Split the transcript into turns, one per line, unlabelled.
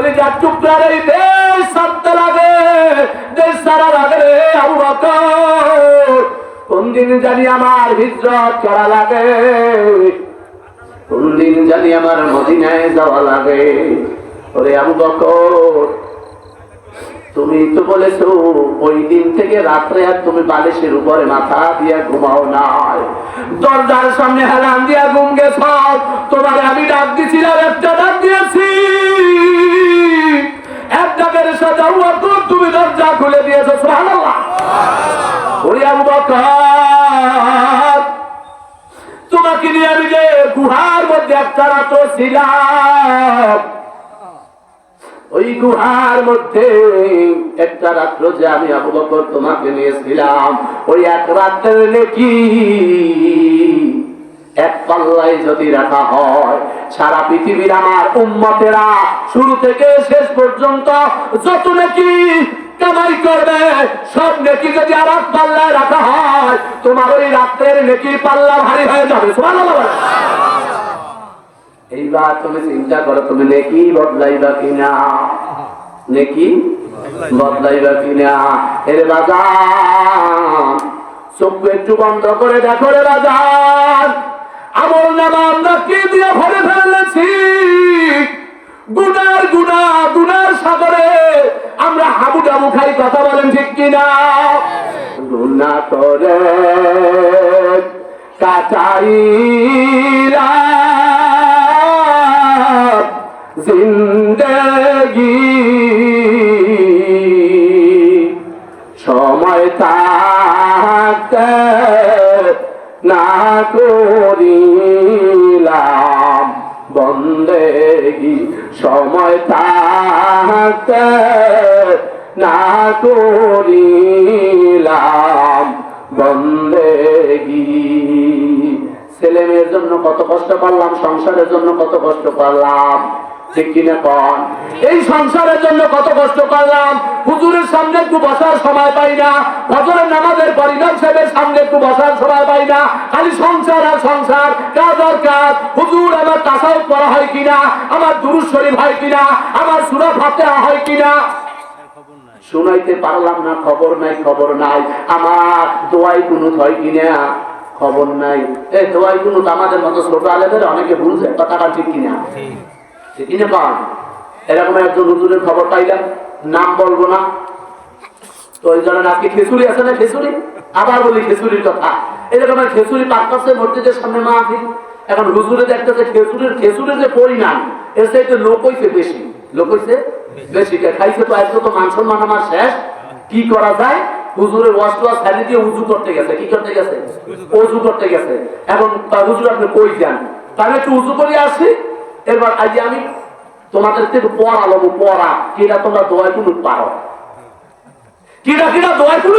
টুকরার এই দেশ ছাড়তে লাগে, দেশ ছাড়া লাগে রে আবু বকর। কোন দিন জানি আমার হিজরত করা লাগে, কোন দিন জানি আমার মদিনায় যাওয়া লাগে। ওরে আবু বকর, তুমি তো বলেছো ওই দিন থেকে রাত্রে আর তুমি বালিশের উপরে মাথা দিয়ে ঘুমাও নাই, দরজার সামনে হেলান দিয়া ঘুম গেছ। তোমার আমি ডাক দিছিলাম, একটা ডাক দিয়েছি, এক ডাকের সাথে তুমি দরজা খুলে দিয়েছো। সুবহানাল্লাহ। ওরে আবু বকর, তোমাকে নিয়ে আমি যে গুহার মধ্যে একটা রাত ছিলাম, ওই গুহার মধ্যে একটা রাত্র যে আমি আবু বকর তোমাকে নিয়েছিলাম, ওই এক রাতের নেকি এক পাল্লায় যদি রাখা হয়, সারা পৃথিবীর আমার উম্মতেরা শুরু থেকে শেষ পর্যন্ত যত নেকি কামাই করবে, সব নেকি যদি আর এক পাল্লায় রাখা হয়, তোমার ওই রাত্রের নেকি পাল্লা ভারী হয়ে যাবে। সুবহানাল্লাহ। এইবার তুমি চিন্তা করো, তুমি নেকি বদলাইবা কিনা, নেকি বদলাইবা কিনা। এর বাজার চোখ একটু বন্ধ করে দেখো রে বাজার, আমল নামা আমরা কে দিয়ে ভরে ফেলেছি। গুনার গুনা, গুনার সাগরে আমরা হাবুডাবু খাই, কথা বলেন ঠিক কিনা। গুনা করে কাটাইরা জিন্দেগি, সময় থাকতে না করিলাম বন্দেগি, সময় থাকতে না করিলাম বন্দেগি। ছেলে মেয়ের জন্য কত কষ্ট করলাম, সংসারের জন্য কত কষ্ট করলাম, ঠিক কিনা কন। এই সংসারের জন্য কত কষ্ট করলাম, হুজুরের সামনে একটু বসার সময় পাই না, ফজরের নামাজের পর ইমাম সাহেবের সামনে একটু বসার সময় পাই না, খালি সংসার আর সংসার, কাজ আর কাজ। হুজুর আমার তাসাউফ পড়া হয় কিনা, আমার দুরূদ শরীফ হয় কিনা, আমার সূরা ফাতিহা হয় কিনা শুনাইতে পারলাম না, খবর নাই, খবর নাই। আমার দোয়াই কুনুত হয় কিনা, খবর নাই। এই দোয়াই কুনুত আমাদের মতো ছোট আলেদের অনেকে বুঝে, কথাটা ঠিক কিনা, ঠিক কিনা পান। এরকম একজন হুজুরের খবর পাইলাম, নাম বলবো না, তো ওই জন্য আজকে খেসুরি আছে না, খেসুরি আবার বলি খেসুরির কথা। এরকম খেসুরি পাক করছে মসজিদের সামনে মাহফিল। এখন হুজুরে দেখতেছে খেসুরের যে পরিমাণ, এর চাইতে লোক হইছে বেশি, লোক হইছে বেশি, খাইছে তো আজকে তো মান সম্মান আমার শেষ। কি করা যায়, হুজুরের ওয়াজটা ছাড়ি দিয়ে উজু করতে গেছে। কি করতে গেছে? উজু করতে গেছে। এখন হুজুর আপনি কই যান, তাহলে একটু উজু করে আসি। এবার আজ আমি তোমাদের থেকে পড়ালো, পড়া কিনা তোমরা দোয়াই কুনুত পারো, কিনা কিনা দোয়াই কুনুত